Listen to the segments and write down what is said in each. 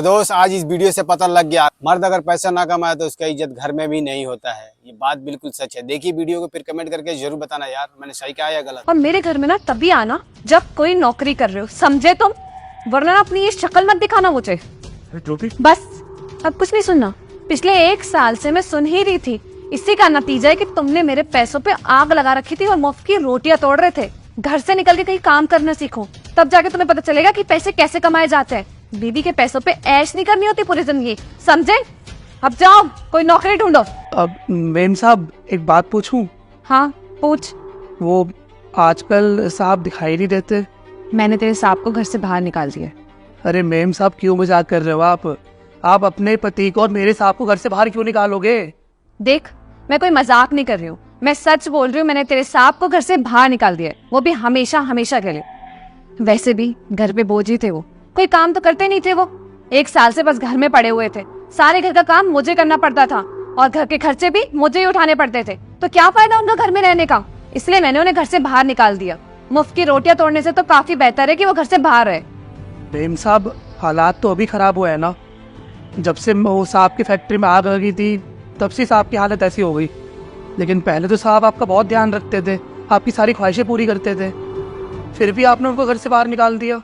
दोस्त आज इस वीडियो से पता लग गया, मर्द अगर पैसा ना कमाए तो उसका इज्जत घर में भी नहीं होता है। ये बात बिल्कुल सच है। देखिए वीडियो को, फिर कमेंट करके जरूर बताना यार मैंने सही कहा या गलत। और मेरे घर में ना तभी आना जब कोई नौकरी कर रहे हो, समझे तुम? वरना अपनी ये शक्ल मत दिखाना मुझे। बस अब कुछ नहीं सुनना। पिछले 1 साल से मैं सुन ही रही थी। इसी का नतीजा है कि तुमने मेरे पैसों पे आग लगा रखी थी और मुफ्त की रोटियां तोड़ रहे थे। घर से निकल के कहीं काम करना सीखो, तब जाके तुम्हें पता चलेगा कि पैसे कैसे कमाए जाते हैं। बीवी के पैसों पे ऐश नहीं करनी होती पूरी जिंदगी, समझे? अब जाओ कोई नौकरी ढूंढो। अब मेम साहब एक बात पूछूं? हाँ पूछ। वो आजकल साहब दिखाई नहीं देते। मैंने तेरे सांप को घर से बाहर निकाल दिया। अरे मेम साहब क्यों मजाक कर रहे हो आप अपने पति को और मेरे साहब को घर से बाहर क्यों निकालोगे? देख मैं कोई मजाक नहीं कर रही हूँ, मैं सच बोल रही हूँ। मैंने तेरे सांप को घर से बाहर निकाल दिया है, वो भी हमेशा हमेशा के लिए। वैसे भी घर पे बोझ ही थे, वो कोई काम तो करते नहीं थे। वो 1 साल से बस घर में पड़े हुए थे। सारे घर का काम मुझे करना पड़ता था और घर के खर्चे भी मुझे ही उठाने पड़ते थे। तो क्या फायदा उनका घर में रहने का? इसलिए मैंने उन्हें घर से बाहर निकाल दिया। मुफ्त की रोटियां तोड़ने से तो काफी बेहतर है कि वो घर से बाहर रहे। मेम साहब हालात तो अभी खराब हुए हैं ना। जब से वो साहब की फैक्ट्री में आग लगी थी तब से साहब की हालत ऐसी हो गई। लेकिन पहले तो साहब आपका बहुत ध्यान रखते थे, आपकी सारी ख्वाहिशें पूरी करते थे, फिर भी आपने उनको घर से बाहर निकाल दिया।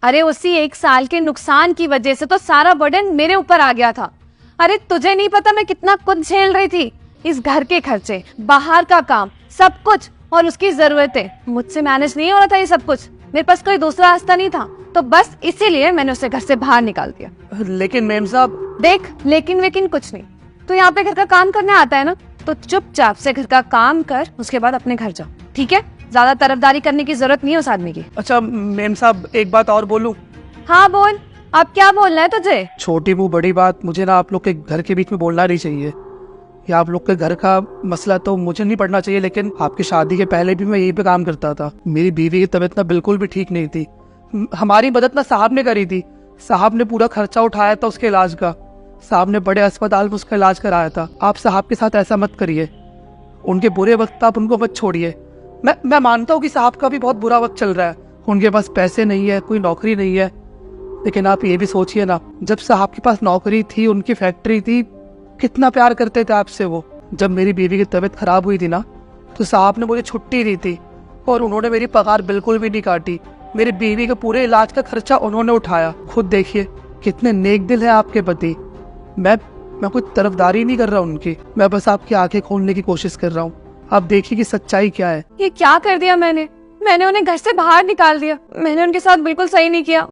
अरे उसी 1 साल के नुकसान की वजह से तो सारा बर्डन मेरे ऊपर आ गया था। अरे तुझे नहीं पता मैं कितना कुछ झेल रही थी। इस घर के खर्चे, बाहर का काम, सब कुछ और उसकी जरूरतें। मुझसे मैनेज नहीं हो रहा था ये सब कुछ। मेरे पास कोई दूसरा रास्ता नहीं था, तो बस इसीलिए मैंने उसे घर से बाहर निकाल दिया। लेकिन मेम साहब देख लेकिन कुछ नहीं। तो यहाँ पे घर का काम करने आता है ना, तो चुपचाप से घर का काम कर, उसके बाद अपने घर जाओ, ठीक है? ज्यादा तरफदारी करने की जरूरत नहीं है उस आदमी की। अच्छा मेम साहब एक बात और बोलूं? हाँ बोल, अब क्या बोलना है तुझे? छोटी वो बड़ी बात मुझे ना आप लोग के घर के बीच में बोलना नहीं चाहिए। या आप लोग के घर का मसला तो मुझे नहीं पड़ना चाहिए, लेकिन आपकी शादी के पहले भी मैं यही पे काम करता था। मेरी बीवी की तबीयत ना बिल्कुल भी ठीक नहीं थी। हमारी मदद ना साहब ने करी थी। साहब ने पूरा खर्चा उठाया था उसके इलाज का। साहब ने बड़े अस्पताल में उसका इलाज कराया था। आप साहब के साथ ऐसा मत करिए। उनके बुरे वक्त आप उनको मत छोड़िए। मैं मानता हूँ कि साहब का भी बहुत बुरा वक्त चल रहा है, उनके पास पैसे नहीं है, कोई नौकरी नहीं है। लेकिन आप ये भी सोचिए ना, जब साहब के पास नौकरी थी, उनकी फैक्ट्री थी, कितना प्यार करते थे आपसे वो। जब मेरी बीवी की तबीयत खराब हुई थी ना, तो साहब ने मुझे छुट्टी दी थी और उन्होंने मेरी पगार बिल्कुल भी नहीं काटी। मेरी बीवी के पूरे इलाज का खर्चा उन्होंने उठाया। खुद देखिए कितने नेक दिल है आपके पति। मैं कोई तरफदारी नहीं कर रहा उनकी, मैं बस आपकी आंखें खोलने की कोशिश कर रहा हूँ। आप देखिए कि सच्चाई क्या है। ये क्या कर दिया मैंने उन्हें घर से बाहर निकाल दिया। मैंने उनके साथ बिल्कुल सही नहीं किया।